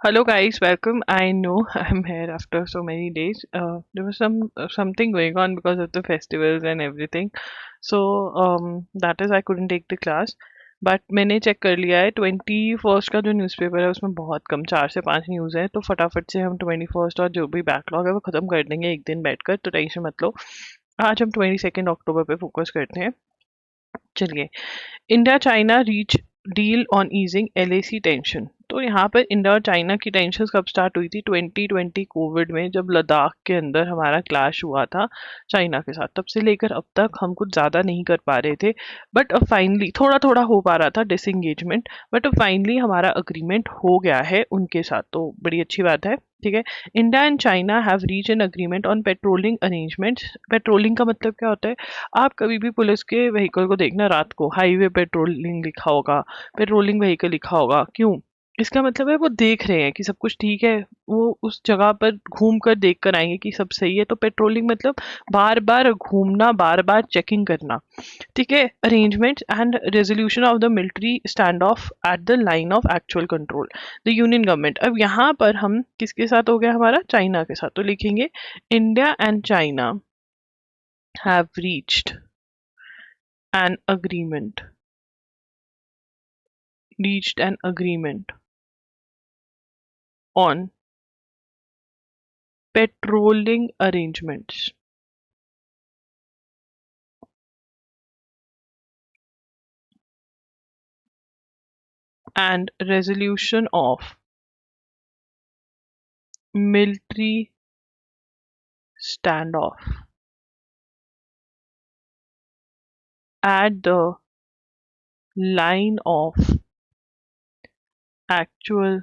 Hello guys, welcome. I know I'm here after so many days. There was something going on because of the festivals and everything. That is I couldn't take the class. But मैंने check कर लिया है 21st का जो newspaper है उसमें बहुत कम 4 से 5 न्यूज़ है, तो फटाफट से हम 21st और जो भी बैकलॉग है वो ख़त्म कर देंगे एक दिन बैठकर, तो टेंशन मत लो। आज हम 22 अक्टूबर पे फोकस करते हैं। चलिए, India China reach deal on easing LAC tension. तो यहाँ पर इंडिया और चाइना की टेंशन कब स्टार्ट हुई थी? 2020 कोविड में, जब लद्दाख के अंदर हमारा क्लैश हुआ था चाइना के साथ। तब से लेकर अब तक हम कुछ ज़्यादा नहीं कर पा रहे थे, बट अब फाइनली थोड़ा थोड़ा हो पा रहा था डिसंगेजमेंट, बट अब फाइनली हमारा अग्रीमेंट हो गया है उनके साथ, तो बड़ी अच्छी बात है। ठीक है, India and China have reach an agreement on patrolling arrangements. Patrolling का मतलब क्या होता है? आप कभी भी पुलिस के व्हीकल को देखना, रात को हाईवे पेट्रोलिंग लिखा होगा, पेट्रोलिंग व्हीकल लिखा होगा। क्यों? इसका मतलब है वो देख रहे हैं कि सब कुछ ठीक है, वो उस जगह पर घूम कर देख कर आएंगे कि सब सही है। तो पेट्रोलिंग मतलब बार बार घूमना, बार बार चेकिंग करना। ठीक है, arrangement and resolution of the military stand of at the line of actual control the union government. अब यहाँ पर हम किसके साथ हो गया? हमारा चाइना के साथ। तो लिखेंगे India and China have reached an agreement reached an agreement on patrolling arrangements and resolution of military standoff at the line of actual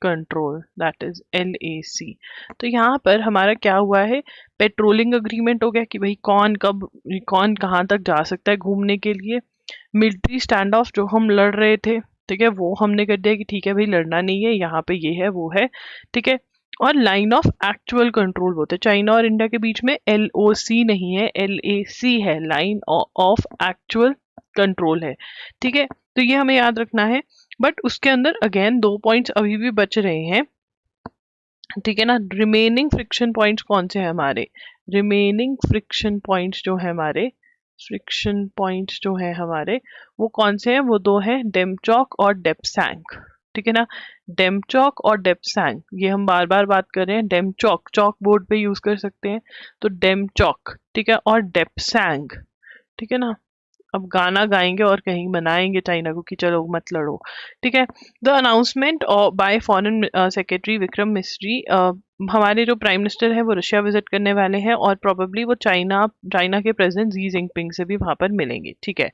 control, that is LAC। तो यहाँ पर हमारा क्या हुआ है? पेट्रोलिंग अग्रीमेंट हो गया कि भाई कौन कब, कौन कहाँ तक जा सकता है घूमने के लिए। मिलिट्री स्टैंड ऑफ, जो हम लड़ रहे थे, ठीक है, वो हमने कर दिया कि ठीक है भाई लड़ना नहीं है, यहाँ पे ये है वो है। ठीक है, और लाइन ऑफ एक्चुअल कंट्रोल बोलते हैं। चाइना और इंडिया के बीच में LOC नहीं है, LAC है, लाइन ऑफ एक्चुअल कंट्रोल है। ठीक है, तो ये हमें याद रखना है। बट उसके अंदर अगेन 2 पॉइंट्स अभी भी बच रहे हैं। ठीक है ना, रिमेनिंग फ्रिक्शन पॉइंट्स कौन से हैं हमारे? रिमेनिंग फ्रिक्शन पॉइंट्स जो है हमारे, फ्रिक्शन पॉइंट्स जो है हमारे, वो कौन से हैं? वो दो हैं, डेमचौक और डेप्सैंग। ठीक है ना, डेमचौक और डेप्सैंग, ये हम बार बार बात कर रहे हैं। डेमचौक चौक बोर्ड पे यूज कर सकते हैं, तो डेमचौक। ठीक है, और डेप्सैंग। ठीक है ना, अब गाना गाएंगे और कहीं मनाएंगे चाइना को कि चलो मत लड़ो। ठीक है, the announcement bye foreign secretary Vikram Misri. हमारे जो प्राइम मिनिस्टर है वो रशिया विजिट करने वाले हैं, और प्रोबेबली वो चाइना चाइना के प्रेसिडेंट जी जिनपिंग से भी वहां पर मिलेंगे। ठीक है,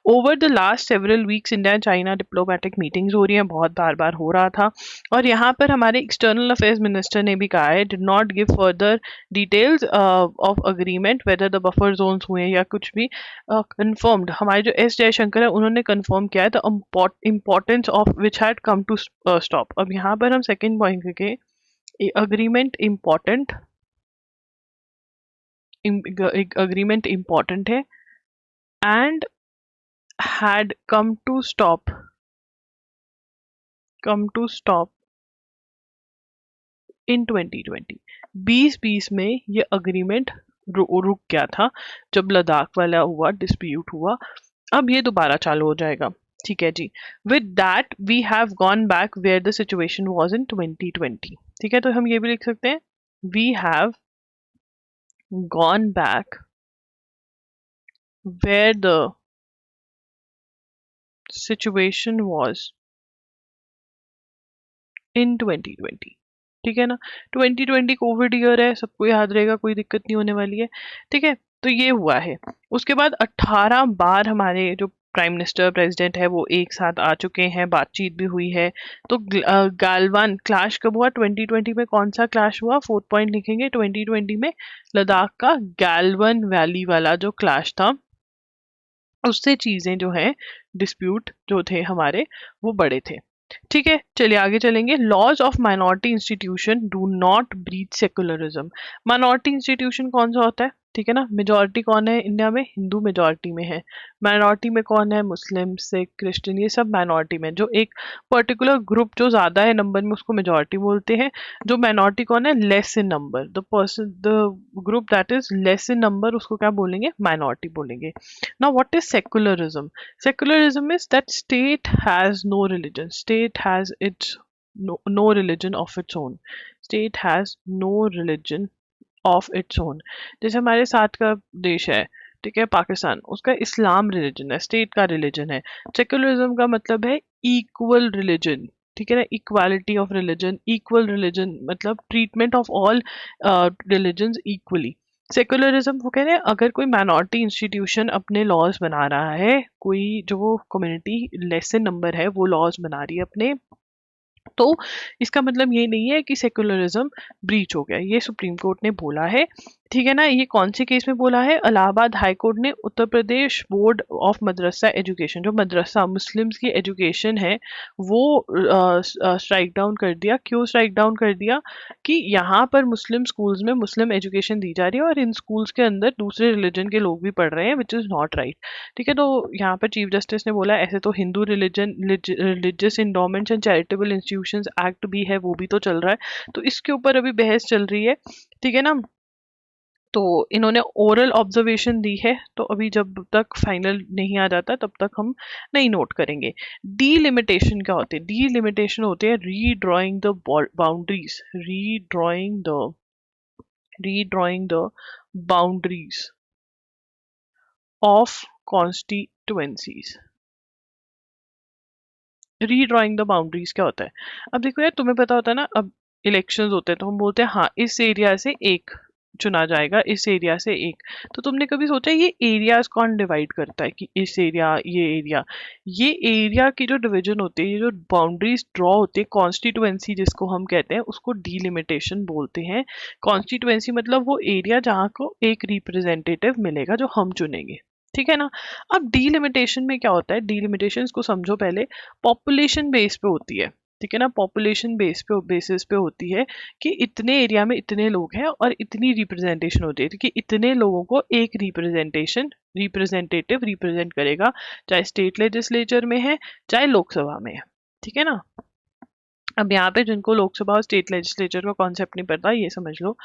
over the last several weeks India China diplomatic meetings हो रही हैं, बहुत बार बार हो रहा था। और यहाँ पर हमारे एक्सटर्नल अफेयर्स मिनिस्टर ने भी कहा है, did not give further details of agreement whether the buffer zones हुए या कुछ भी। कंफर्म्ड, हमारे जो एस जयशंकर है उन्होंने कंफर्म किया है the importance of which had come to stop. अब यहाँ पर हम सेकंड पॉइंट के अग्रीमेंट इम्पोर्टेंट, अग्रीमेंट इम्पोर्टेंट है and had come to stop in 2020। 2020 में ये अग्रीमेंट रुक गया था जब लद्दाख वाला हुआ डिस्प्यूट हुआ। अब ये दोबारा चालू हो जाएगा। ठीक है जी, with that we have gone back where the situation was in 2020। ठीक है, तो हम ये भी लिख सकते हैं, we have gone back where the situation was in 2020। ठीक है ना, 2020 कोविड ईयर है, सबको याद रहेगा, कोई दिक्कत नहीं होने वाली है। ठीक है, तो ये हुआ है। उसके बाद 18 बार हमारे जो प्राइम मिनिस्टर प्रेसिडेंट है वो एक साथ आ चुके हैं, बातचीत भी हुई है। तो गालवान क्लैश कब हुआ? 2020 में। कौन सा क्लैश हुआ? 4th पॉइंट लिखेंगे, 2020 में लद्दाख का गालवन वैली वाला जो क्लैश था, उससे चीजें जो है, डिस्प्यूट जो थे हमारे, वो बड़े थे। ठीक है, चलिए आगे चलेंगे। Laws of minority institution do not breach secularism. Minority institution कौन सा होता है? ठीक है ना। मेजॉरिटी कौन है इंडिया में? हिंदू मेजॉरिटी में है। माइनॉरिटी में कौन है? मुस्लिम, सिख, क्रिश्चियन, ये सब माइनॉरिटी में। जो एक पर्टिकुलर ग्रुप जो ज्यादा है नंबर में उसको मेजॉरिटी बोलते हैं। जो माइनॉरिटी कौन है? Less in number. The group that is less in number उसको क्या बोलेंगे? माइनॉरिटी बोलेंगे। Now what is secularism? Secularism is that state has no religion, state has its no religion of its own, state has no religion of its own. जैसे हमारे साथ का देश है, ठीक है, पाकिस्तान, उसका इस्लाम रिलीजन है, स्टेट का रिलीजन है। सेक्युलरिज्म का मतलब है इक्वल रिलीजन, ठीक है ना, equality of religion, equal religion मतलब treatment of all religions equally. Secularism वो कह रहे हैं अगर कोई माइनॉरिटी इंस्टीट्यूशन अपने लॉज बना रहा है, कोई जो कम्युनिटी लेस इन नंबर है वो लॉज बना रही है अपने, तो इसका मतलब ये नहीं है कि सेक्युलरिज्म ब्रीच हो गया। ये सुप्रीम कोर्ट ने बोला है, ठीक है ना। ये कौन से केस में बोला है? इलाहाबाद हाई कोर्ट ने Uttar Pradesh board of Madrasa education, जो मदरसा मुस्लिम्स की एजुकेशन है, वो स्ट्राइक डाउन कर दिया। क्यों स्ट्राइक डाउन कर दिया? कि यहाँ पर मुस्लिम स्कूल्स में मुस्लिम एजुकेशन दी जा रही है और इन स्कूल्स के अंदर दूसरे रिलीजन के लोग भी पढ़ रहे हैं, विच इज़ नॉट राइट। ठीक है, तो यहाँ पर चीफ जस्टिस ने बोला ऐसे तो Hindu religious endowments and charitable institutions act भी है, वो भी तो चल रहा है, तो इसके ऊपर अभी बहस चल रही है, ठीक है ना। तो इन्होंने ओरल ऑब्जर्वेशन दी है, तो अभी जब तक फाइनल नहीं आ जाता तब तक हम नहीं नोट करेंगे। डीलिमिटेशन क्या होते हैं? डीलिमिटेशन होते हैं redrawing the boundaries, redrawing the boundaries of constituencies. Redrawing the boundaries क्या होता है? अब देखो यार, तुम्हें पता होता है ना, अब इलेक्शंस होते हैं तो हम बोलते हैं हाँ इस एरिया से एक चुना जाएगा, इस एरिया से एक। तो तुमने कभी सोचा ये एरियाज कौन डिवाइड करता है कि इस एरिया, ये एरिया की जो डिवीजन होती है, ये जो बाउंड्रीज ड्रॉ होती है, कॉन्स्टिट्यूएंसी जिसको हम कहते हैं, उसको डीलिमिटेशन बोलते हैं। कॉन्स्टिट्यूएंसी मतलब वो एरिया जहाँ को एक रिप्रेजेंटेटिव मिलेगा जो हम चुनेंगे, ठीक है ना। अब डीलिमिटेशन में क्या होता है? डीलिमिटेशन को समझो पहले, पॉपुलेशन बेस पे होती है, ठीक है ना। पॉपुलेशन बेसिस पे होती है कि इतने एरिया में इतने लोग हैं और इतनी रिप्रेजेंटेशन होती है, कि इतने लोगों को एक रिप्रेजेंटेटिव रिप्रेजेंट करेगा, चाहे स्टेट लेजिस्लेचर में है चाहे लोकसभा में है, ठीक है ना। अब यहाँ पे जिनको लोकसभा और स्टेट लेजिस्लेचर का कॉन्सेप्ट नहीं पता, ये समझ लो,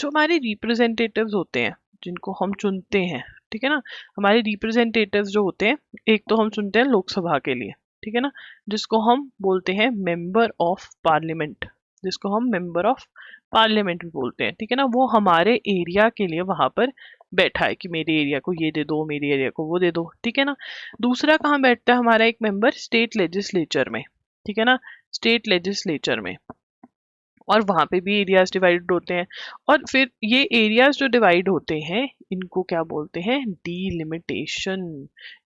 जो हमारे रिप्रेजेंटेटिव्स होते हैं जिनको हम चुनते हैं, ठीक है ना, हमारे रिप्रेजेंटेटिव्स जो होते हैं, एक तो हम चुनते हैं लोकसभा के लिए, ठीक है ना, जिसको हम बोलते हैं मेंबर ऑफ पार्लियामेंट, जिसको हम मेंबर ऑफ पार्लियामेंट भी बोलते हैं, ठीक है ना। वो हमारे एरिया के लिए वहां पर बैठा है कि मेरे एरिया को ये दे दो, मेरे एरिया को वो दे दो, ठीक है ना। दूसरा कहाँ बैठता है हमारा एक मेंबर? स्टेट लेजिस्लेचर में, ठीक है ना, स्टेट लेजिस्लेचर में, और वहाँ पे भी एरियाज डिवाइड होते हैं। और फिर ये एरियाज जो डिवाइड होते हैं इनको क्या बोलते हैं? डीलिमिटेशन।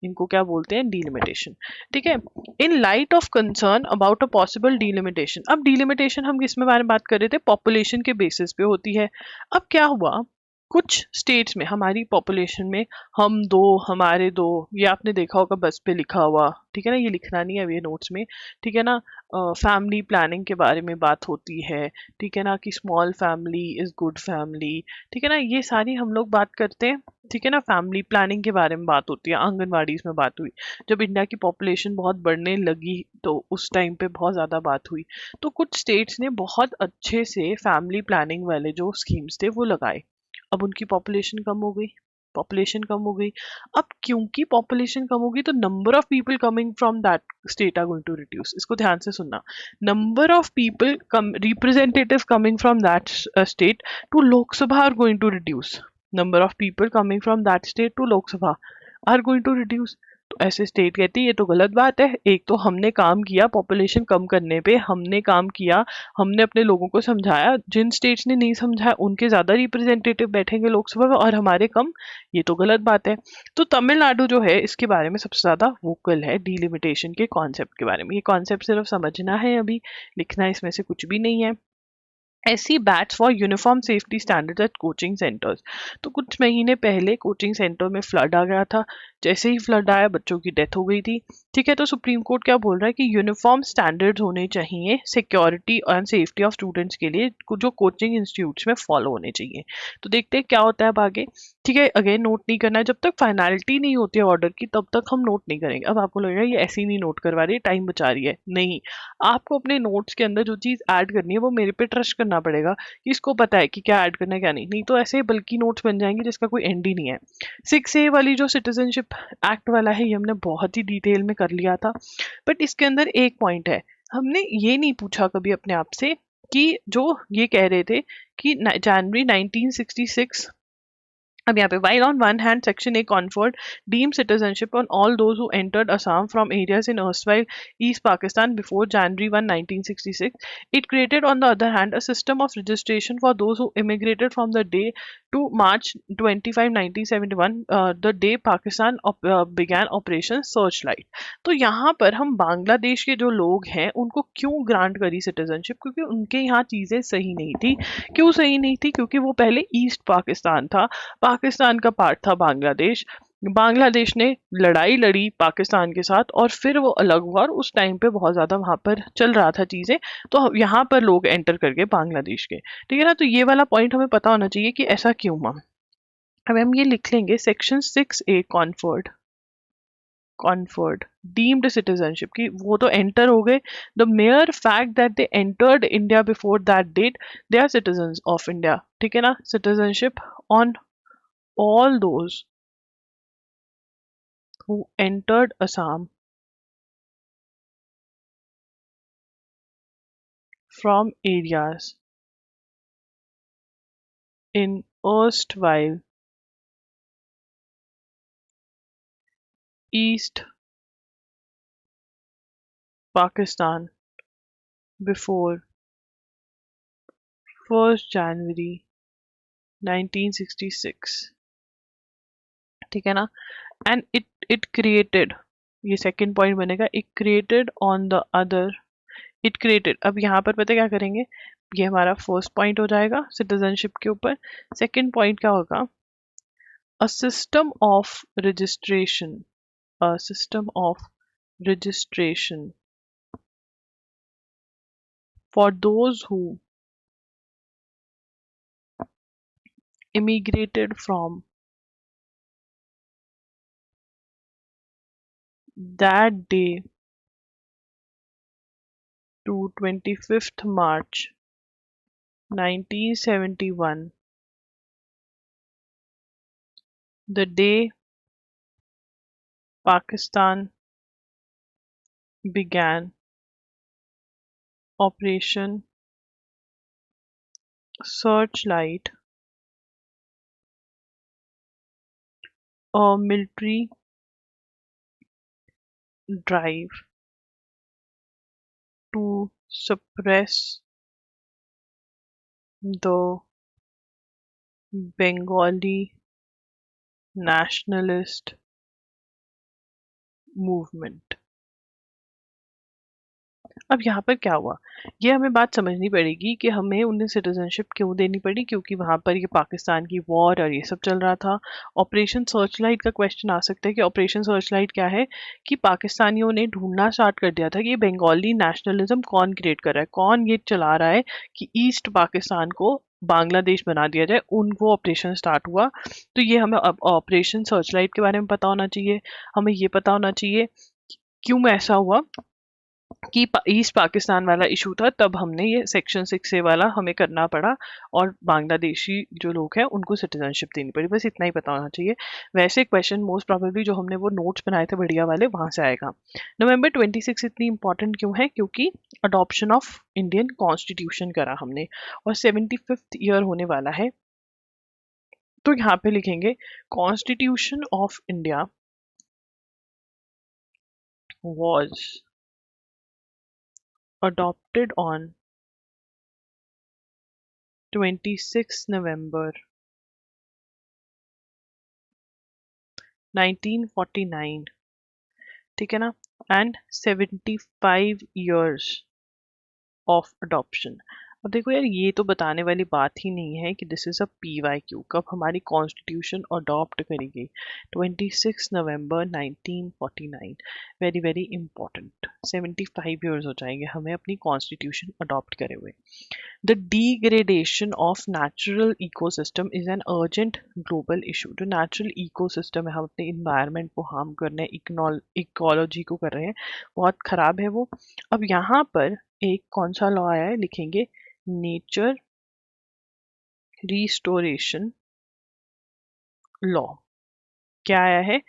इनको क्या बोलते हैं? डीलिमिटेशन, ठीक है। In light of concern about a possible delimitation, अब डीलिमिटेशन हम किस में बारे में बात कर रहे थे? पॉपुलेशन के बेसिस पे होती है। अब क्या हुआ, कुछ स्टेट्स में हमारी पॉपुलेशन में हम दो, हमारे दो, ये आपने देखा होगा बस पे लिखा हुआ, ठीक है ना, ये लिखना नहीं है अब ये नोट्स में, ठीक है ना। फैमिली प्लानिंग के बारे में बात होती है, ठीक है ना, कि small family is good family, ठीक है ना, ये सारी हम लोग बात करते हैं, ठीक है ना। फैमिली प्लानिंग के बारे में बात होती है, आंगनवाड़ी में बात हुई, जब इंडिया की पॉपुलेशन बहुत बढ़ने लगी तो उस टाइम पे बहुत ज़्यादा बात हुई। तो कुछ स्टेट्स ने बहुत अच्छे से फैमिली प्लानिंग वाले जो स्कीम्स थे वो लगाए। अब उनकी पॉपुलेशन कम हो गई, पॉपुलेशन कम हो गई। अब क्योंकि पॉपुलेशन कम होगी तो number of people coming from that state are going to reduce. इसको ध्यान से सुनना, नंबर ऑफ पीपल कम representative coming from that state to Lok Sabha are going to reduce. Number of people coming from that state to Lok Sabha are going to reduce. तो ऐसे state कहती है ये तो गलत बात है। एक तो हमने काम किया पॉपुलेशन कम करने पे, हमने काम किया, हमने अपने लोगों को समझाया, जिन स्टेट्स ने नहीं समझाया उनके ज़्यादा रिप्रेजेंटेटिव बैठेंगे लोकसभा में और हमारे कम, ये तो गलत बात है। तो तमिलनाडु जो है इसके बारे में सबसे ज़्यादा वोकल है डीलिमिटेशन के कॉन्सेप्ट के बारे में। ये कॉन्सेप्ट सिर्फ समझना है, अभी लिखना इसमें से कुछ भी नहीं है। SC bats for uniform safety standards at coaching centres. तो कुछ महीने पहले कोचिंग सेंटर में फ्लड आ गया था, जैसे ही फ्लड आया बच्चों की डेथ हो गई थी, ठीक है। तो सुप्रीम कोर्ट क्या बोल रहा है कि यूनिफॉर्म स्टैंडर्ड्स होने चाहिए security and safety of students के लिए, जो कोचिंग इंस्टीट्यूट्स में फॉलो होने चाहिए। तो देखते हैं क्या होता है अब आगे, ठीक है, अगेन नोट नहीं करना है, जब तक फाइनलिटी नहीं होती है ऑर्डर की तब तक हम नोट नहीं करेंगे। अब आपको लगेगा ये ऐसे ही नहीं नोट करवा रही है, टाइम बचा रही है, नहीं, आपको अपने नोट्स के अंदर जो चीज़ ऐड करनी है वो मेरे पे ट्रस्ट करना पड़ेगा कि इसको पता है कि क्या ऐड करना है क्या नहीं, नहीं तो ऐसे बल्कि नोट्स बन जाएंगे जिसका कोई एंड ही नहीं है। 6A वाली जो सिटीजनशिप एक्ट वाला है ये हमने बहुत ही डिटेल में कर लिया था, बट इसके अंदर एक पॉइंट है, हमने ये नहीं पूछा कभी अपने आप से कि जो ये कह रहे थे कि जनवरी 1966, अब यहाँ पे while on one hand section A conferred deemed citizenship on all those who entered Assam from areas in erstwhile East Pakistan before January 1, 1966, it created on the other hand a system of registration for those who immigrated from the day to March 25, 1971, the day Pakistan began Operation Searchlight। तो यहाँ पर हम बांग्लादेश के जो लोग हैं उनको क्यों ग्रांट करी सिटीजनशिप, क्योंकि उनके यहाँ चीज़ें सही नहीं थी। क्यों सही नहीं थी? क्योंकि वो पहले ईस्ट पाकिस्तान था, पाकिस्तान का पार्ट था बांग्लादेश। बांग्लादेश ने लड़ाई लड़ी पाकिस्तान के साथ और फिर वो अलग हुआ, और उस टाइम पे बहुत ज़्यादा वहाँ पर चल रहा था चीज़ें, तो यहाँ पर लोग एंटर कर गए बांग्लादेश के, ठीक है ना। तो ये वाला पॉइंट हमें पता होना चाहिए कि ऐसा क्यों हुआ। अब हम ये लिख लेंगे section 6A conferred deemed citizenship की, वो तो एंटर हो गए, the mere fact that they entered India before that date they are citizens of India, ठीक है ना। Citizenship on all those who entered Assam from areas in erstwhile East Pakistan before 1st January 1966, ठीक है ना। And it created, ये second point बनेगा, it created on the other, it created, अब यहाँ पर पता है क्या करेंगे, ये हमारा फर्स्ट पॉइंट हो जाएगा सिटीजनशिप के ऊपर। सेकंड पॉइंट क्या होगा, a system of registration, a system of registration for those who immigrated from that day to 25th March 1971, the day Pakistan began Operation Searchlight, a military drive to suppress the Bengali nationalist movement। अब यहाँ पर क्या हुआ, ये हमें बात समझनी पड़ेगी कि हमें उन्हें सिटीजनशिप क्यों देनी पड़ी, क्योंकि वहाँ पर ये पाकिस्तान की वॉर और ये सब चल रहा था। ऑपरेशन सर्चलाइट का क्वेश्चन आ सकता है कि ऑपरेशन सर्चलाइट क्या है, कि पाकिस्तानियों ने ढूंढना स्टार्ट कर दिया था कि ये बंगाली नेशनलिज्म कौन क्रिएट कर रहा है, कौन ये चला रहा है कि ईस्ट पाकिस्तान को बांग्लादेश बना दिया जाए, उनको ऑपरेशन स्टार्ट हुआ। तो ये हमें अब ऑपरेशन सर्चलाइट के बारे में पता होना चाहिए। हमें ये पता होना चाहिए क्यों ऐसा हुआ कि ईस्ट पाकिस्तान वाला इशू था, तब हमने ये सेक्शन 6A वाला हमें करना पड़ा, और बांग्लादेशी जो लोग हैं उनको सिटीजनशिप देनी पड़ी। बस इतना ही पता होना चाहिए। वैसे क्वेश्चन मोस्ट प्रोबेबली जो हमने वो नोट्स बनाए थे बढ़िया वाले, वहां से आएगा। नवंबर 26 इतनी इंपॉर्टेंट क्यों है, क्योंकि अडॉप्शन ऑफ इंडियन कॉन्स्टिट्यूशन करा हमने, और 75th ईयर होने वाला है। तो यहाँ पे लिखेंगे constitution of India was adopted on 26 November 1949, ठीक है ना, एंड 75 years of adoption। अब देखो यार, ये तो बताने वाली बात ही नहीं है कि दिस इज अ PYQ, कब हमारी कॉन्स्टिट्यूशन अडॉप्ट करी गई। 26 नवंबर 1949। Very very important. 75 ईयर्स हो जाएंगे हमें अपनी कॉन्स्टिट्यूशन अडॉप्ट करे हुए। The degradation of natural ecosystem is an urgent global issue। जो नेचुरल इकोसिस्टम है, हम अपने इन्वायरमेंट को हार्म कर रहे हैं, इकोलॉजी को कर रहे हैं, बहुत खराब है वो। अब यहाँ पर एक कौन सा लॉ आया है, लिखेंगे नेचर रिस्टोरेशन लॉ। क्या आया है?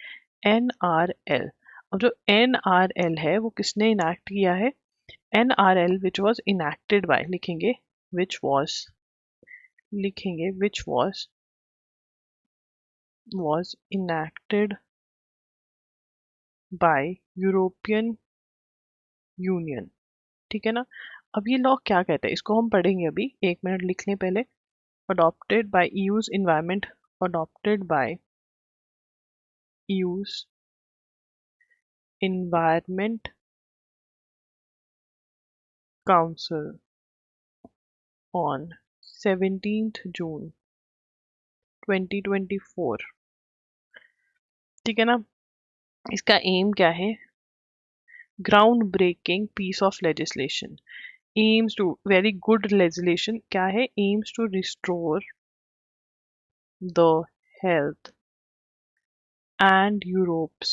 NRL। अब जो NRL है वो किसने इनैक्ट किया है? NRL which was enacted by, लिखेंगे विच वॉज, लिखेंगे which was enacted by European Union. ठीक है ना। अब ये लॉ क्या कहता है, इसको हम पढ़ेंगे अभी, एक मिनट लिख लें पहले। Adopted by EU environment, adopted by EU environment council on 17 June 2024। ठीक है ना। इसका एम क्या है? Ground breaking piece of legislation, aims to, very good legislation क्या है? aims to restore the health and Europe's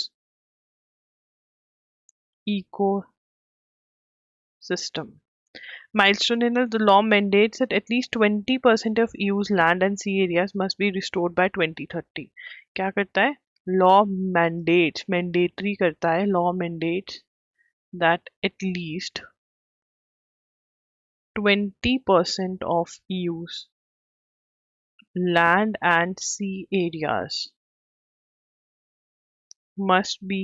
ecosystem. Milestone in the law mandates that at least 20% of EU's land and sea areas must be restored by 2030। क्या करता है? Law mandates, mandatory करता है, law mandates that at least 20% of EU's land and sea areas must be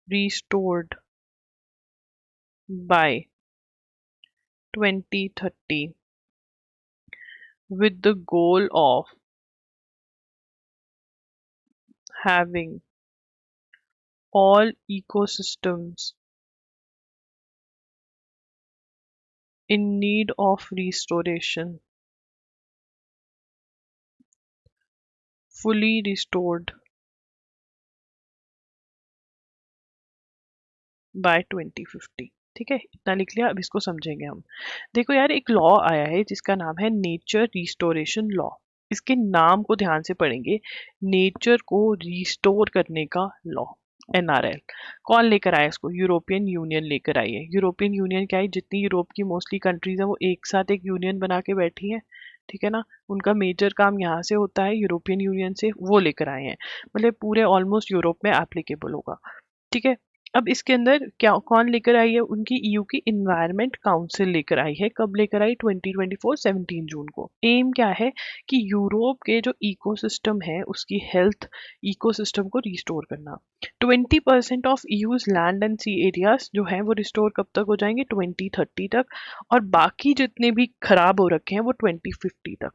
restored by 2030 with the goal of having all ecosystems in need of restoration fully restored by 2050। ठीक है, इतना लिख लिया। अब इसको समझेंगे हम। देखो यार, एक लॉ आया है जिसका नाम है नेचर रिस्टोरेशन लॉ। इसके नाम को ध्यान से पढ़ेंगे, नेचर को रिस्टोर करने का लॉ, NRL। कौन लेकर आया इसको? यूरोपियन यूनियन लेकर आई है। यूरोपियन यूनियन क्या है? जितनी यूरोप की मोस्टली कंट्रीज है वो एक साथ एक यूनियन बना के बैठी है। ठीक है ना। उनका मेजर काम यहाँ से होता है, यूरोपियन यूनियन से वो लेकर आए हैं, मतलब पूरे ऑलमोस्ट यूरोप में एप्लीकेबल होगा। ठीक है। अब इसके अंदर क्या, कौन लेकर आई है? उनकी EU की इन्वायरमेंट काउंसिल लेकर आई है। कब लेकर आई? 2024 17 जून को। एम क्या है कि यूरोप के जो इकोसिस्टम है उसकी हेल्थ, इकोसिस्टम को रिस्टोर करना। 20% of EU's land and sea areas जो है वो रिस्टोर कब तक हो जाएंगे? 2030 तक। और बाकी जितने भी खराब हो रखे हैं वो 2050 तक।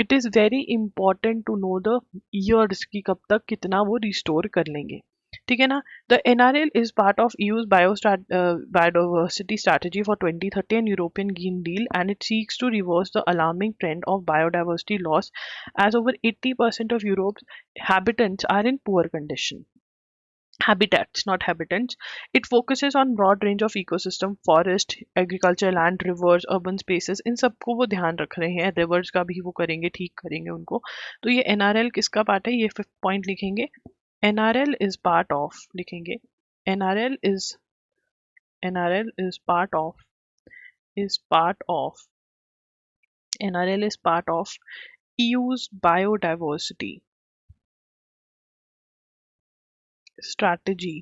It is very important to know the years की कब तक कितना वो रिस्टोर कर लेंगे। ठीक है ना। The NRL is part of EU's biodiversity strategy for 2030 and European Green Deal, and it seeks to reverse the alarming trend of biodiversity loss as over 80% of Europe's inhabitants are in poor condition. Habitats, not habitants. It focuses on broad range of ecosystem, forest, agriculture, land, rivers, urban spaces। इन सबको वो ध्यान रख रहे हैं, reverse का भी वो करेंगे, ठीक करेंगे उनको। तो ये NRL किसका पार्ट है? ये 5th पॉइंट लिखेंगे। NRL is part of, लिखेंगे NRL is, NRL is part of, is part of, NRL is part of EU's biodiversity strategy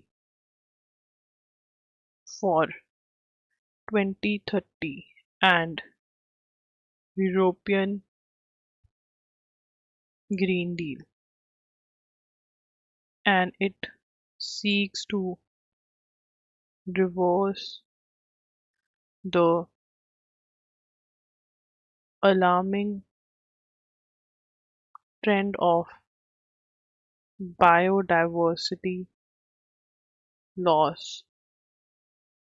for 2030 and European Green Deal, and it seeks to reverse the alarming trend of biodiversity loss,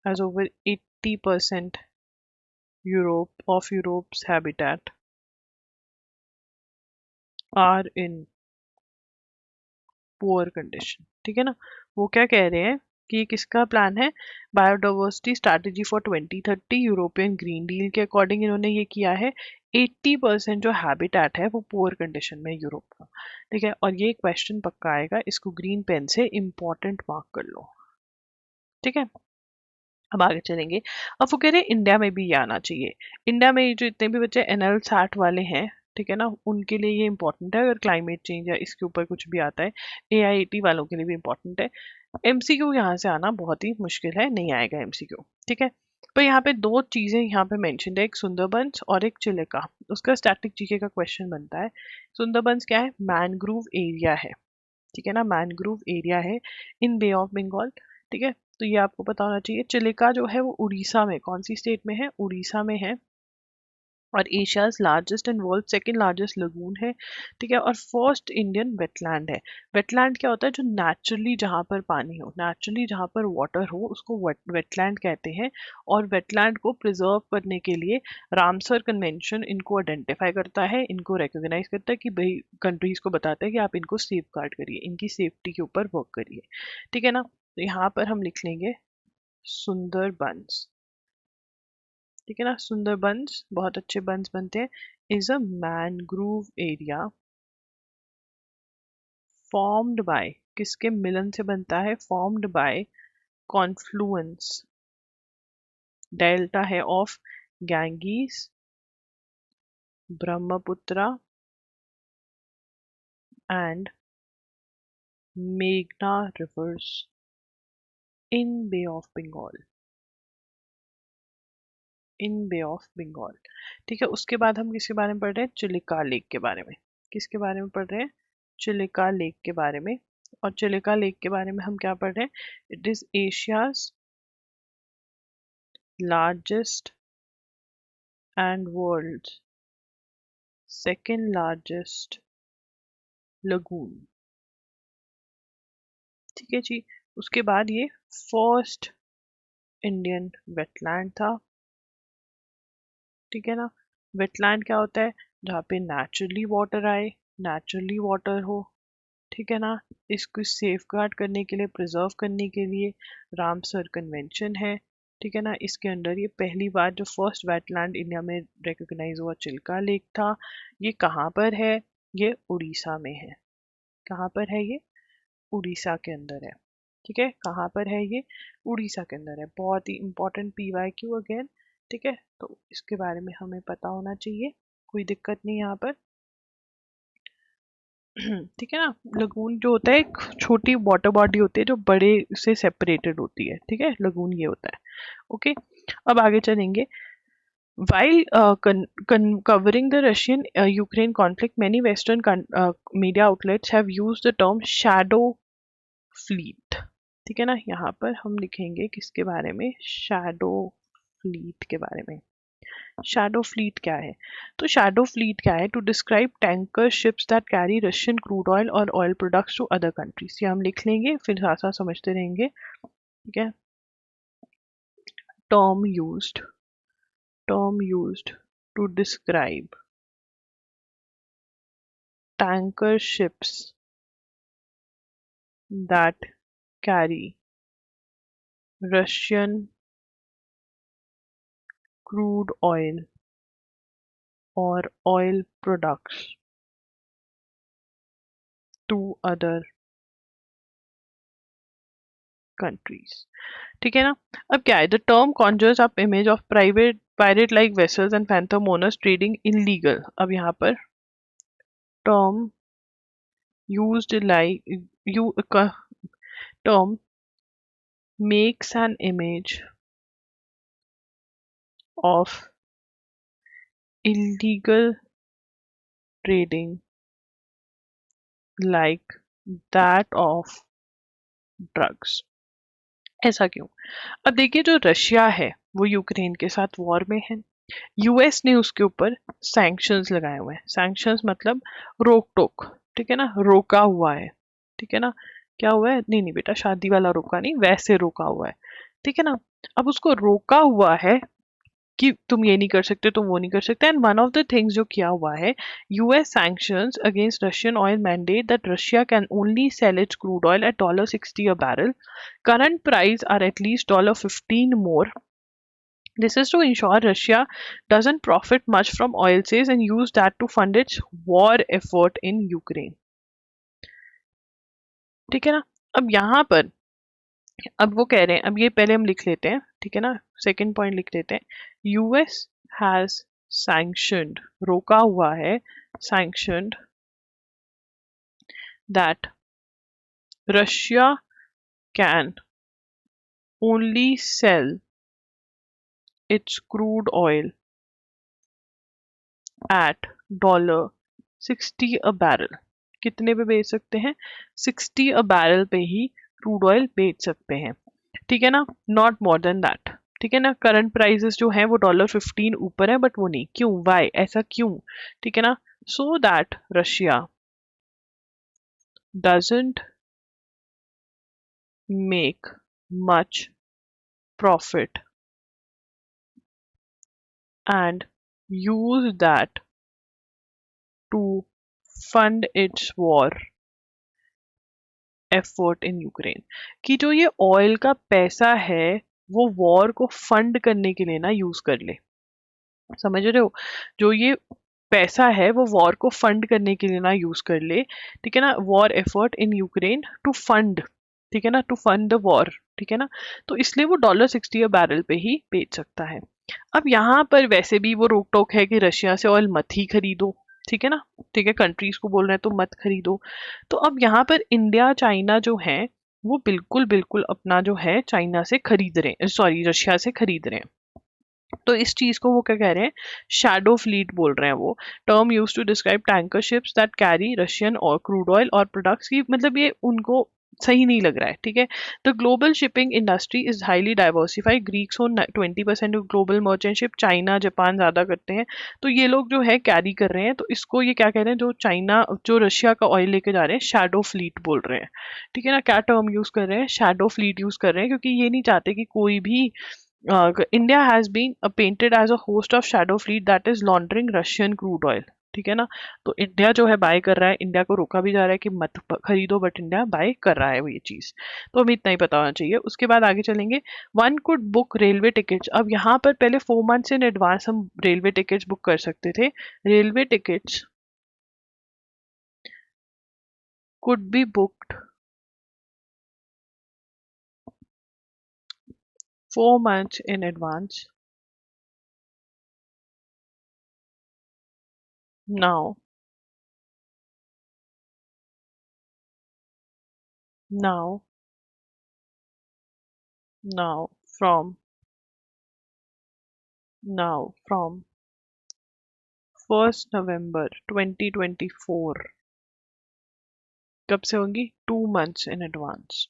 as over 80% Europe's habitat are in poor condition. ठीक है ना, वो क्या कह रहे हैं कि ये किसका प्लान है, biodiversity strategy for 2030 European green deal के अकॉर्डिंग इन्होंने ये किया है। 80% जो हैबिटेट है वो पुअर कंडीशन में यूरोप का। ठीक है, और ये क्वेश्चन पक्का आएगा, इसको ग्रीन पेन से इंपॉर्टेंट मार्क कर लो। ठीक है, अब आगे चलेंगे। अब वो कह रहे हैं इंडिया में भी ये आना चाहिए। इंडिया में जो इतने भी बच्चे NL SAT वाले हैं, ठीक है ना, उनके लिए ये इंपॉर्टेंट है। अगर क्लाइमेट चेंज या इसके ऊपर कुछ भी आता है, AIT वालों के लिए भी इंपॉर्टेंट है। MCQ यहाँ से आना बहुत ही मुश्किल है, नहीं आएगा MCQ। ठीक है, पर यहाँ पे दो चीजें यहाँ पे मेंशन है, एक सुंदरबंस और एक चिलिका। उसका स्टैटिक जीके का क्वेश्चन बनता है। सुंदरबंस क्या है, मैनग्रोव एरिया है। ठीक है ना, मैनग्रोव एरिया है इन बे ऑफ बंगाल। ठीक है, तो ये आपको पता होना चाहिए। चिलिका जो है वो उड़ीसा में, कौन सी स्टेट में है, उड़ीसा में है, और Asia's largest and world second largest lagoon है। ठीक है, और फर्स्ट इंडियन वेटलैंड है। वेटलैंड क्या होता है, जो नेचुरली जहाँ पर पानी हो, नेचुरली जहाँ पर वाटर हो, उसको वेटलैंड कहते हैं। और वेटलैंड को प्रिजर्व करने के लिए रामसर कन्वेंशन इनको आइडेंटिफाई करता है, इनको रिकॉग्नाइज करता है कि भाई कंट्रीज को बताता है कि आप इनको सेफ गार्ड करिए, इनकी सेफ्टी के ऊपर वर्क करिए। ठीक है ना, तो यहाँ पर हम लिख लेंगे सुंदरबंस। ठीक है ना, सुंदरबंस, बहुत अच्छे बंस बनते हैं, is a mangrove area formed by, किसके मिलन से बनता है, फॉर्म्ड बाय कॉन्फ्लुएंस, डेल्टा है ऑफ गैंगीज, ब्रह्मपुत्रा एंड मेघना rivers in bay of Bengal, in bay of Bengal. ठीक है, उसके बाद हम किसके बारे में पढ़ रहे हैं, चिलिका लेक के बारे में। किसके बारे में पढ़ रहे हैं, चिलिका लेक के बारे में। और चिलिका लेक के बारे में हम क्या पढ़ रहे हैं, it is Asia's largest and world second largest lagoon. ठीक है जी, उसके बाद ये फर्स्ट इंडियन वेटलैंड था। ठीक है ना, वेटलैंड क्या होता है, जहाँ पे नेचुरली वाटर आए, नेचुरली वाटर हो। ठीक है ना, इसको सेफ गार्ड करने के लिए, प्रिजर्व करने के लिए रामसर कन्वेंशन है। ठीक है ना, इसके अंडर ये पहली बार जो फर्स्ट वेटलैंड इंडिया में रिकॉग्नाइज हुआ चिल्का लेक था। ये कहाँ पर है, ये उड़ीसा में है। कहाँ पर है ये, उड़ीसा के अंदर है। ठीक है, कहाँ पर है ये, उड़ीसा के अंदर है। बहुत ही इंपॉर्टेंट PYQ अगेन। ठीक है, तो इसके बारे में हमें पता होना चाहिए, कोई दिक्कत नहीं यहाँ पर। ठीक है ना, लगून जो होता है एक छोटी वाटर बॉडी होती है जो बड़े से सेपरेटेड होती है। ठीक है, लगून ये होता है। ओके, अब आगे चलेंगे। While covering the Russian-Ukraine conflict, many Western media outlets have used the term shadow fleet। ठीक है ना, यहाँ पर हम लिखेंगे किसके बारे में, शैडो फ्लीट के बारे में। शैडो फ्लीट क्या है, तो शैडो फ्लीट क्या है, to describe tanker ships that carry Russian crude oil और oil products to other countries. ये हम लिख लेंगे, फिर साथ साथ समझते रहेंगे। ठीक है, term used, term used to describe tanker ships that carry Russian crude oil or oil products to other countries। ठीक है ना, अब क्या है, the term conjures up image of private pirate like vessels and phantom owners trading illegal। अब यहाँ पर term used like you term makes an image of illegal trading like that of drugs. ऐसा क्यों, अब देखिए जो रशिया है वो यूक्रेन के साथ वॉर में है। US ने उसके ऊपर सैंक्शंस लगाए हुए हैं। सैंक्शंस मतलब रोक टोक। ठीक है ना, रोका हुआ है। ठीक है ना, क्या हुआ है, नहीं नहीं बेटा, शादी वाला रोका नहीं, वैसे रोका हुआ है। ठीक है ना, अब उसको रोका हुआ है कि तुम ये नहीं कर सकते, तुम वो नहीं कर सकते। And one of the things जो किया हुआ है, US sanctions against Russian oil mandate that Russia can only sell its crude oil at $60 a barrel. Current price are at least $15 more. This is to ensure Russia doesn't profit much from oil sales and use that to fund its war effort in Ukraine. ठीक है ना। अब यहाँ पर अब वो कह रहे हैं, अब ये पहले हम लिख लेते हैं, ठीक है ना, सेकंड पॉइंट लिख लेते हैं। यूएस हैज सैंक्शनड, रोका हुआ है, sanctioned that Russia can only sell its crude oil at $60 a barrel. कितने पे बेच सकते हैं? 60 a barrel पे ही क्रूड ऑयल बेच सकते हैं, ठीक है ना, नॉट मोर देन दैट। ठीक है ना, करंट प्राइसेस जो है वो $15 ऊपर है, बट वो नहीं, क्यों, वाई, ऐसा क्यों? ठीक है ना, so that Russia doesn't make much profit and use that to fund its war effort in Ukraine. कि जो ये ऑयल का पैसा है वो वॉर को फंड करने के लिए ना यूज कर ले, समझ रहे हो, जो ये पैसा है वो वॉर को फंड करने के लिए ना यूज कर ले, ठीक है ना, war effort in Ukraine to fund, ठीक है ना, टू फंड द वॉर, ठीक है ना, तो इसलिए वो $60 a barrel पे ही बेच सकता है। अब यहाँ पर वैसे भी वो रोक टोक है कि रशिया से ऑयल मत ही खरीदो, ठीक है ना, ठीक है, कंट्रीज को बोल रहे हैं तो मत खरीदो। तो अब यहाँ पर इंडिया चाइना जो है वो बिल्कुल बिल्कुल अपना जो है चाइना से खरीद रहे हैं, सॉरी रशिया से खरीद रहे हैं। तो इस चीज को वो क्या कह रहे हैं, शैडो फ्लीट बोल रहे हैं, वो term use to describe tanker ships that carry Russian और क्रूड ऑयल और प्रोडक्ट्स की, मतलब ये उनको सही नहीं लग रहा है, ठीक है। The global shipping industry is highly diversified, Greeks own 20% of global merchant ship, China Japan ज्यादा करते हैं, तो ये लोग जो है कैरी कर रहे हैं, तो इसको ये क्या कह रहे हैं, जो चाइना जो रशिया का ऑयल लेके जा रहे हैं शैडो फ्लीट बोल रहे हैं, ठीक है ना। क्या टर्म यूज कर रहे हैं, शैडो फ्लीट यूज कर रहे हैं, क्योंकि ये नहीं चाहते कि कोई भी India has been painted as a host of shadow fleet that is laundering Russian crude oil, ठीक है ना। तो इंडिया जो है बाय कर रहा है, इंडिया को रोका भी जा रहा है कि मत खरीदो, बट इंडिया बाय कर रहा है वो ये चीज, तो हमें इतना ही पता होना चाहिए। उसके बाद आगे चलेंगे, one could book railway tickets. अब यहाँ पर पहले 4 months इन एडवांस हम रेलवे टिकट्स बुक कर सकते थे, railway tickets could be booked 4 months in advance. Now, now, now, from 1st November 2024, कब से होंगी, 2 months in advance,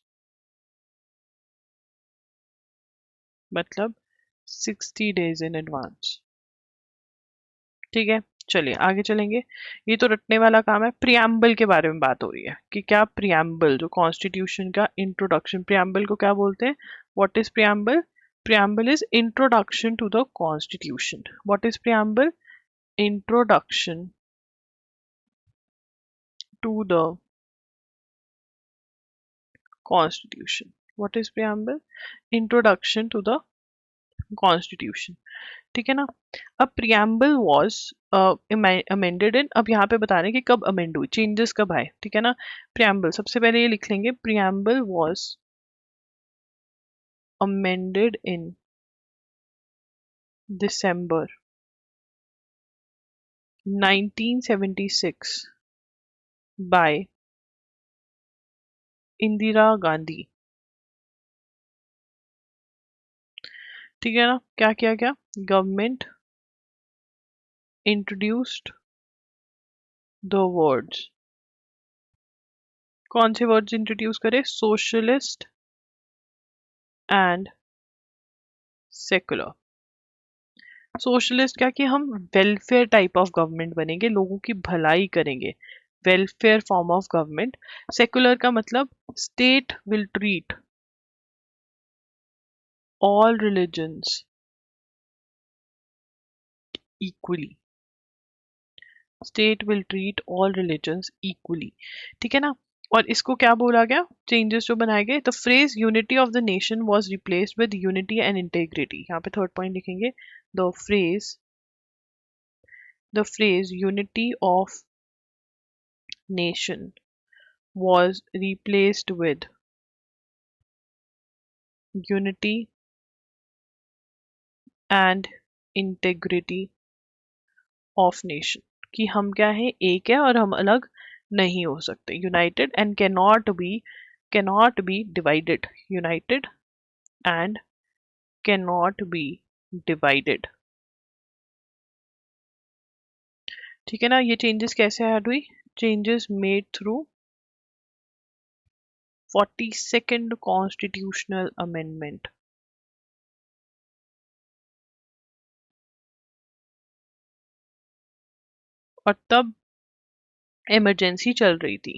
मतलब 60 days in advance, ठीक है। चलिए आगे चलेंगे, ये तो रटने वाला काम है। प्रियम्बल के बारे में बात हो रही है कि क्या प्रियम्बल, जो कॉन्स्टिट्यूशन का इंट्रोडक्शन, प्रियम्बल को क्या बोलते हैं, what is preamble? Preamble is introduction to the constitution. What is preamble? Introduction to the constitution. What is preamble? Introduction to the constitution, ठीक है ना। अब प्रियम्बल वॉज अमेंडेड इन, अब यहाँ पे बता रहे हैं कि कब अमेंड हुई, चेंजेस कब आए, ठीक है ना। प्रियम्बल सबसे पहले ये लिख लेंगे, preamble was amended in December 1976 by Indira Gandhi, ठीक है ना। क्या किया गया, गवर्नमेंट इंट्रोड्यूस्ड द वर्ड्स, कौन से वर्ड्स इंट्रोड्यूस करे, सोशलिस्ट एंड सेकुलर। सोशलिस्ट क्या, कि हम वेलफेयर टाइप ऑफ गवर्नमेंट बनेंगे, लोगों की भलाई करेंगे, welfare form of government. Secular का मतलब state will treat all religions equally. State will treat all religions equally. ठीक है ना? और इसको क्या बोला गया, चेंजेस जो बनाए गए, the phrase unity of the nation was replaced with unity and integrity. यहाँ पे थर्ड पॉइंट लिखेंगे, the phrase unity of nation was replaced with unity and integrity of nation. कि हम क्या है, एक है और हम अलग नहीं हो सकते. United and cannot be divided. United and cannot be divided. ठीक है ना? ये चेंजेस कैसे ऐड हुई? Changes made through 42nd constitutional amendment. और तब इमरजेंसी चल रही थी.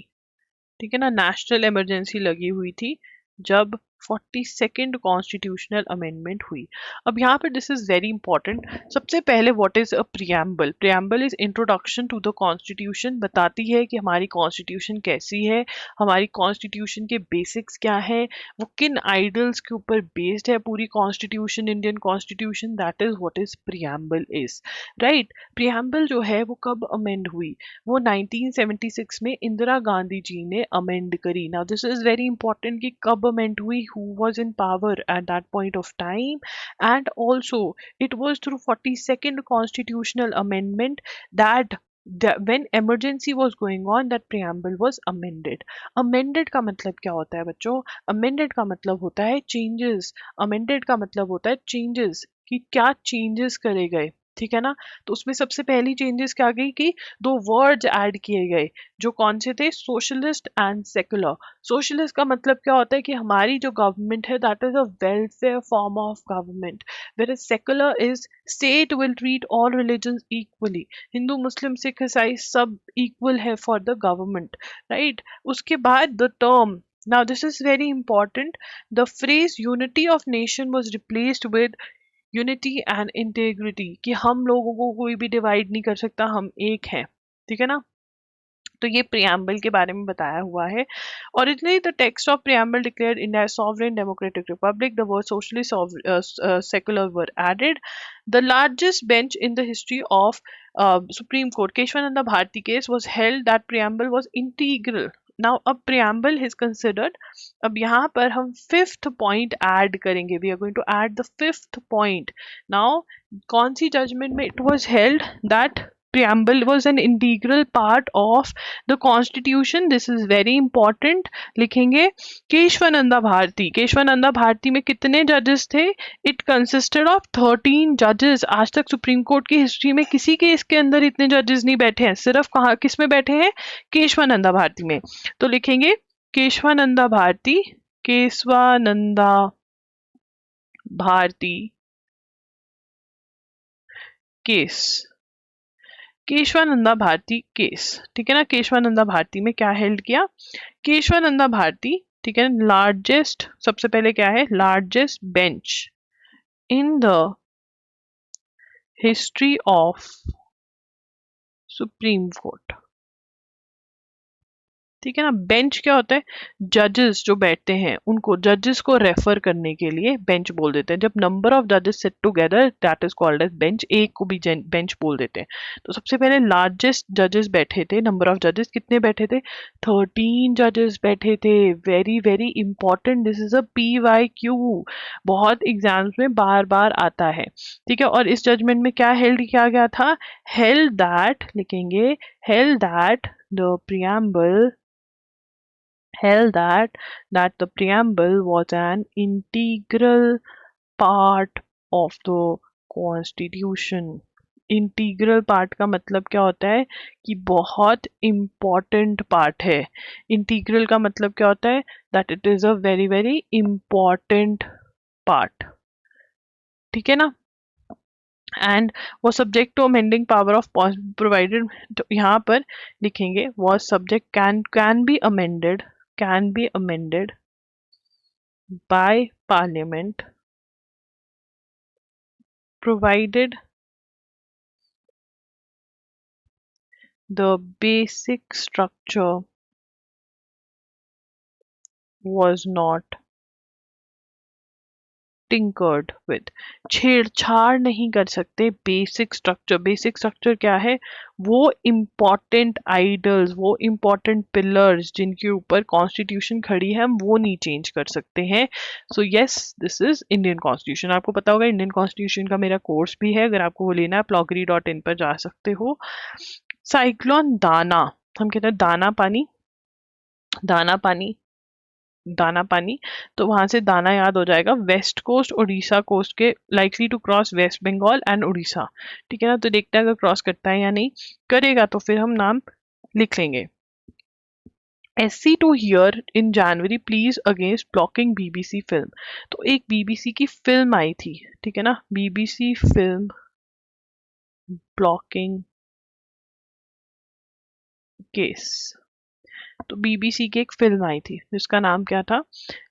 ठीक है ना? नेशनल इमरजेंसी लगी हुई थी जब 42nd कॉन्स्टिट्यूशनल अमेंडमेंट हुई. अब यहाँ पर दिस इज वेरी इंपॉर्टेंट. सबसे पहले what is a preamble? Preamble is introduction to the constitution. बताती है कि हमारी कॉन्स्टिट्यूशन कैसी है, हमारी कॉन्स्टिट्यूशन के बेसिक्स क्या है, वो किन आइडल्स के ऊपर बेस्ड है पूरी constitution, Indian constitution. That is what is preamble is. Right? Preamble जो है वो कब अमेंड हुई? वो 1976 में इंदिरा गांधी जी ने अमेंड करी. Now this is very important कि कब अमेंड हुई, who was in power at that point of time, and also it was through 42nd constitutional amendment that when emergency was going on, that preamble was amended. Amended का मतलब क्या होता है बच्चों? Amended का मतलब होता है changes. Amended का मतलब होता है changes, कि क्या changes करे गए. ठीक है ना? तो उसमें सबसे पहली चेंजेस क्या गई कि दो वर्ड्स ऐड किए गए, जो कौन से थे? Socialist and secular. सोशलिस्ट का मतलब क्या होता है कि हमारी जो गवर्नमेंट है that is a welfare form of government, where secular is state will treat all religions equally. Hindu Muslim Sikh ईसाई सब इक्वल है फॉर द गवर्नमेंट. राइट? उसके बाद the term, now this is very important, the phrase unity of nation was replaced with unity and integrity, कि हम लोगों को कोई भी डिवाइड नहीं कर सकता, हम एक हैं. ठीक है ना? तो ये प्रियम्बल के बारे में बताया हुआ है. Originally the text of preamble declared India sovereign democratic republic. The word socialist secular were added. The largest bench in the history of supreme court, Kesavananda Bharati case, was held that preamble was integral. Now अब preamble is considered. अब यहाँ पर हम fifth point add करेंगे. We are going to add the fifth point. Now कौन सी judgement में it was held that preamble was an integral part of the constitution? This is very important. लिखेंगे केशवानंदा भारती. केशवानंदा भारती में कितने जजेस थे? इट कंसिस्टेड ऑफ 13 जजेस. आज तक सुप्रीम कोर्ट की हिस्ट्री में किसी केस के अंदर इतने जजेस नहीं बैठे हैं. सिर्फ कहाँ किस में बैठे हैं? केशवानंदा भारती में. तो लिखेंगे केशवानंदा भारती, केशवानंदा भारती केस, केशवानंदा भारती केस. ठीक है ना? केशवानंदा भारती में क्या हेल्ड किया? केशवानंदा भारती, ठीक है, लार्जेस्ट, सबसे पहले क्या है? Largest bench in the history of supreme court. ठीक है ना? बेंच क्या होता है? जजेस जो बैठते हैं उनको, जजेस को रेफर करने के लिए बेंच बोल देते हैं. जब नंबर ऑफ जजेस set together that is called as bench. एक को भी बेंच बोल देते हैं. तो सबसे पहले लार्जेस्ट जजेस बैठे थे. नंबर ऑफ जजेस कितने बैठे थे? 13 जजेस बैठे थे. Very very important. This is a PYQ, बहुत एग्जाम्स में बार बार आता है. ठीक है? और इस जजमेंट में क्या हेल्ड किया गया था? हेल्ड दैट, लिखेंगे held that the preamble held that the preamble was an integral part of the constitution. Integral part का मतलब क्या होता है? कि बहुत इम्पॉर्टेंट पार्ट है. इंटीग्रल का मतलब क्या होता है? That it is a very very important part. ठीक है ना? एंड वो subject to amending power of provided. तो यहाँ पर लिखेंगे was subject can be amended, can be amended by parliament provided the basic structure was not tinkered with. छेड़छाड़ नहीं कर सकते बेसिक स्ट्रक्चर। बेसिक स्ट्रक्चर क्या है? वो इम्पॉर्टेंट आइडल्स, वो इम्पॉर्टेंट पिलर्स जिनके ऊपर कॉन्स्टिट्यूशन खड़ी है, हम वो नहीं चेंज कर सकते हैं। So yes, this is Indian constitution. आपको पता होगा इंडियन कॉन्स्टिट्यूशन का मेरा कोर्स भी है, अगर आपको वो लेना है ploggery.in पर जा सकते हो। साइक्लोन दाना, हम कहते हैं दाना पानी, दाना पानी, दाना पानी। तो वहां से दाना याद हो जाएगा, वेस्ट कोस्ट उड़ीसा कोस्ट के likely to cross west Bengal and Odisha. ठीक है ना, तो देखते हैं अगर क्रॉस करता है या नहीं। करेगा तो फिर हम नाम लिख लेंगे। SC to hear in January plea against blocking BBC film. तो एक BBC की फिल्म आई थी, ठीक है ना, BBC फिल्म ब्लॉकिंग केस। तो BBC की एक फिल्म आई थी जिसका नाम क्या था,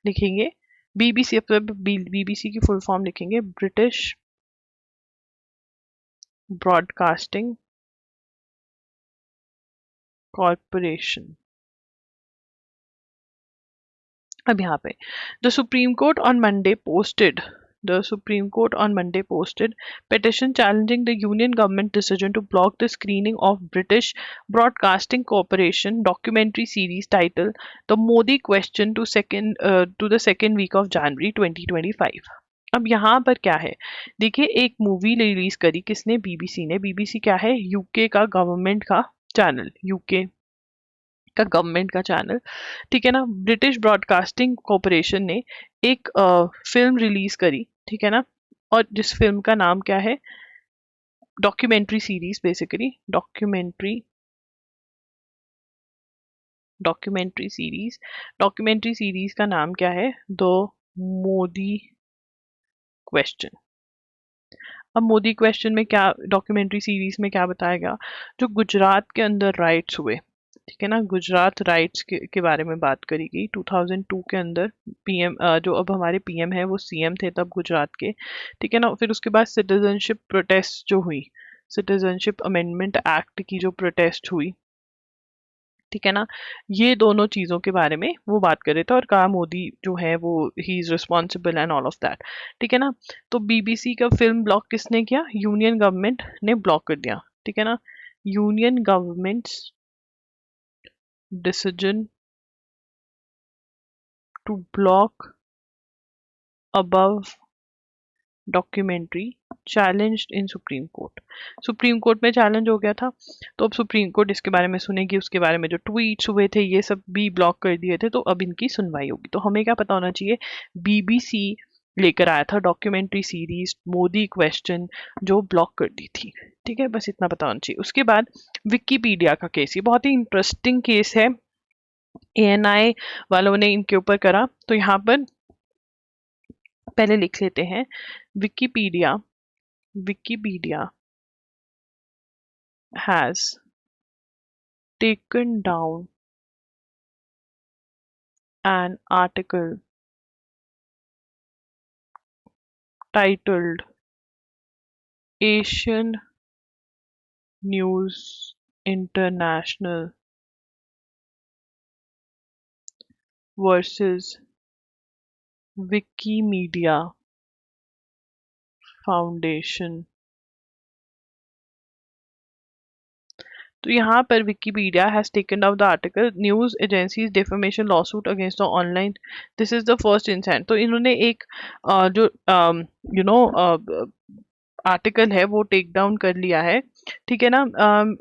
लिखेंगे BBC। BBC की फुल फॉर्म लिखेंगे ब्रिटिश ब्रॉडकास्टिंग कॉरपोरेशन। अब यहाँ पे the supreme court on Monday posted, the Supreme Court on Monday posted petition challenging the Union government decision to block the screening of British Broadcasting Corporation documentary series titled The Modi Question to the second week of January 2025। अब यहाँ पर क्या है, देखिए एक movie release करी किसने, BBC ने। BBC क्या है, यूके का गवर्नमेंट का चैनल, यूके का गवर्नमेंट का चैनल, ठीक है ना। ब्रिटिश ब्रॉडकास्टिंग कॉरपोरेशन ने एक फिल्म रिलीज करी, ठीक है ना, और जिस फिल्म का नाम क्या है, documentary series, basically documentary series का नाम क्या है, द मोदी क्वेश्चन। अब मोदी क्वेश्चन में क्या, डॉक्यूमेंट्री सीरीज में क्या बताया गया, जो गुजरात के अंदर राइट्स हुए, ठीक है ना, गुजरात राइट्स के बारे में बात करी गई। 2002 के अंदर PM, जो अब हमारे PM है वो CM थे तब गुजरात के, ठीक है ना। फिर उसके बाद सिटीजनशिप प्रोटेस्ट जो हुई, सिटीजनशिप अमेंडमेंट एक्ट की जो प्रोटेस्ट हुई, ठीक है ना, ये दोनों चीज़ों के बारे में वो बात कर रहे थे और कहा मोदी जो है वो he is responsible and all of that, ठीक है ना। तो BBC का फिल्म ब्लॉक किसने किया, यूनियन गवर्नमेंट ने ब्लॉक कर दिया, ठीक है ना। Union governments decision to block above documentary challenged in supreme court. Supreme court में चैलेंज हो गया था, तो अब सुप्रीम कोर्ट इसके बारे में सुनेगी, उसके बारे में जो ट्वीट्स हुए थे ये सब भी ब्लॉक कर दिए थे, तो अब इनकी सुनवाई होगी। तो हमें क्या पता होना चाहिए, BBC लेकर आया था डॉक्यूमेंट्री सीरीज मोदी क्वेश्चन जो ब्लॉक कर दी थी, ठीक है, बस इतना पता होना चाहिए। उसके बाद विकीपीडिया का केस, ये बहुत ही इंटरेस्टिंग केस है, ANI वालों ने इनके ऊपर करा। तो यहाँ पर पहले लिख लेते हैं, Wikipedia Wikipedia has taken down an article titled Asian News International versus Wikimedia Foundation। तो यहाँ पर Wikipedia has taken down the article news agencies defamation lawsuit against the online, this is the first incident. तो इन्होंने एक जो article है वो take down कर लिया है, ठीक है ना।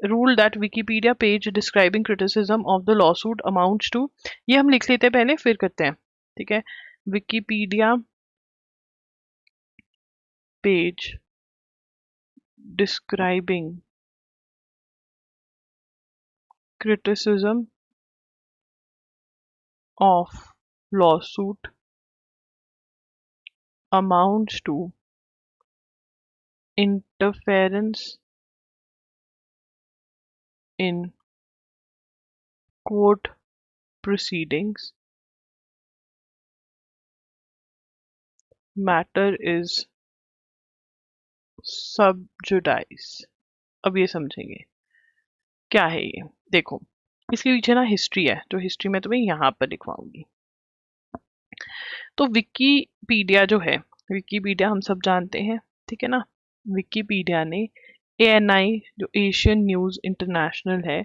Rule that Wikipedia page describing criticism of the lawsuit amounts to, ये हम लिख लेते हैं पहले फिर करते हैं, ठीक है। Wikipedia page describing criticism of lawsuit amounts to interference in court proceedings. Matter is sub judice। अब ये समझेंगे, क्या है ये, देखो इसके पीछे ना हिस्ट्री है, जो हिस्ट्री मैं तुम्हें यहाँ पर लिखवाऊंगी। तो विकीपीडिया जो है, विकीपीडिया हम सब जानते हैं, ठीक है ना। विकीपीडिया ने एएनआई जो एशियन न्यूज़ इंटरनेशनल है,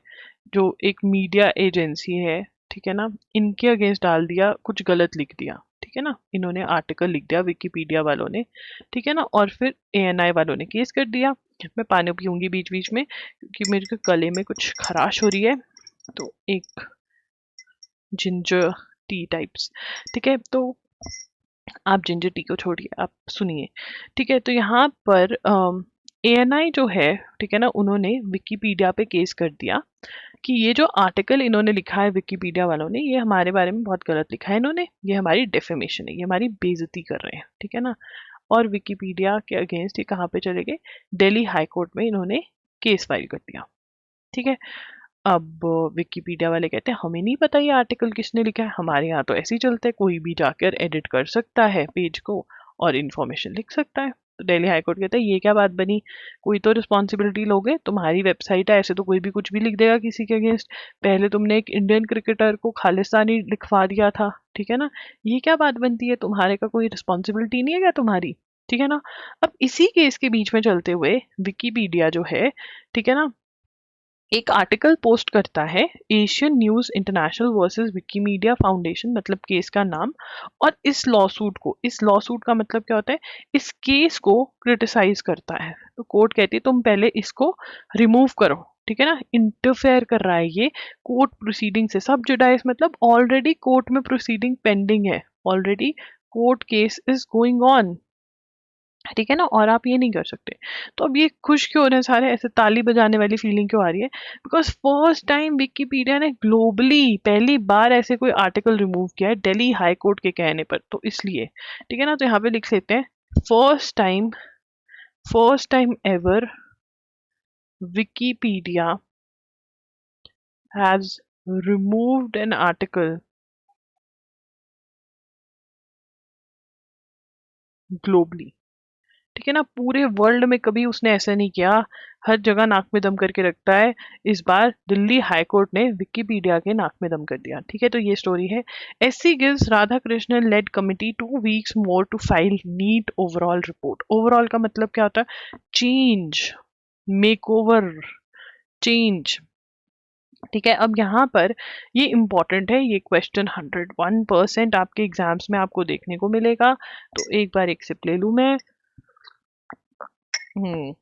जो एक मीडिया एजेंसी है, ठीक है ना, इनके अगेंस्ट डाल दिया, कुछ गलत लिख दिया, ठीक है ना। इन्होंने आर्टिकल लिख दिया विकीपीडिया वालों ने, ठीक है ना, और फिर एएनआई वालों ने केस कर दिया। मैं पानी पीऊंगी बीच बीच में क्योंकि मेरे को गले में कुछ खराश हो रही है, तो एक जिंजर टी टाइप्स, ठीक है। तो आप जिंजर टी को छोड़िए, आप सुनिए, ठीक है। तो यहाँ पर एएनआई जो है, ठीक है ना, उन्होंने विकीपीडिया पे केस कर दिया कि ये जो आर्टिकल इन्होंने लिखा है विकीपीडिया वालों ने, ये हमारे बारे में बहुत गलत लिखा है इन्होंने, ये हमारी डेफेमेशन है, ये हमारी बेइज्जती कर रहे हैं, ठीक है ना। और विकीपीडिया के अगेंस्ट ये कहाँ पे चले गए, दिल्ली हाई कोर्ट में इन्होंने केस फाइल कर दिया, ठीक है। अब विकिपीडिया वाले कहते हैं हमें नहीं पता ये आर्टिकल किसने लिखा है, हमारे यहाँ तो ऐसे ही चलता है, कोई भी जाकर एडिट कर सकता है पेज को और इन्फॉर्मेशन लिख सकता है। तो दिल्ली हाई कोर्ट कहता है ये क्या बात बनी, कोई तो रिस्पॉन्सिबिलिटी लोगे, तुम्हारी वेबसाइट है, ऐसे तो कोई भी कुछ भी लिख देगा किसी के अगेंस्ट। पहले तुमने एक इंडियन क्रिकेटर को खालिस्तानी लिखवा दिया था, ठीक है ना, ये क्या बात बनती है, तुम्हारे का कोई रिस्पॉन्सिबिलिटी नहीं है क्या तुम्हारी, ठीक है ना। अब इसी केस के बीच में चलते हुए विकिपीडिया जो है, ठीक है ना, एक आर्टिकल पोस्ट करता है Asian news international versus Wikimedia foundation, मतलब केस का नाम। और इस लॉ सूट का मतलब क्या होता है, इस केस को क्रिटिसाइज करता है। तो कोर्ट कहती है तुम पहले इसको रिमूव करो, ठीक है ना, इंटरफेयर कर रहा है ये कोर्ट प्रोसीडिंग से। सब जुडाइज मतलब ऑलरेडी कोर्ट में प्रोसीडिंग पेंडिंग है, already court case is going on, ठीक है ना, और आप ये नहीं कर सकते। तो अब ये खुश क्यों हो रहे हैं सारे, ऐसे ताली बजाने वाली फीलिंग क्यों आ रही है, बिकॉज फर्स्ट टाइम विकिपीडिया ने ग्लोबली पहली बार ऐसे कोई आर्टिकल रिमूव किया है दिल्ली हाई कोर्ट के कहने पर, तो इसलिए, ठीक है ना। तो यहाँ पे लिख लेते हैं first time ever Wikipedia has removed an article globally, ठीक है ना, पूरे वर्ल्ड में कभी उसने ऐसा नहीं किया, हर जगह नाक में दम करके रखता है। इस बार दिल्ली हाई कोर्ट ने विकिपीडिया के नाक में दम कर दिया, ठीक है। तो ये स्टोरी है। SC gives Radhakrishnan led committee 2 weeks more to file NEET overall report. Overall का मतलब क्या होता है, चेंज, मेकओवर, चेंज, ठीक है। अब यहाँ पर ये इम्पोर्टेंट है, ये क्वेश्चन 101% आपके एग्जाम्स में आपको देखने को मिलेगा। तो एक बार एक सिप ले लूँ मैं। हम्म